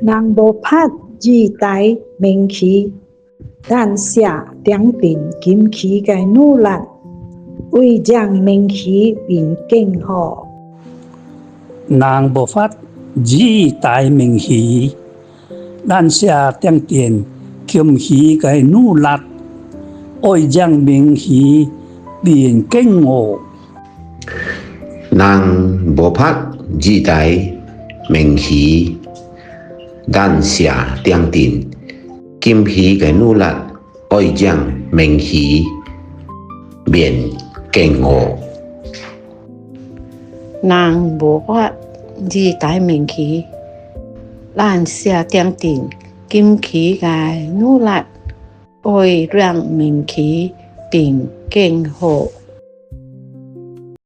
人無拍二代名氣，但寫定定今期嘅努力，為將名氣變更好。人無法二代名氣，咱寫定定今期嘅努力，為將名氣變更好。人無拍二代名氣，咱寫定定今期嘅努力，為將名氣變更好。人無法二代名氣，咱寫定定今期嘅努力，為讓名氣變更好。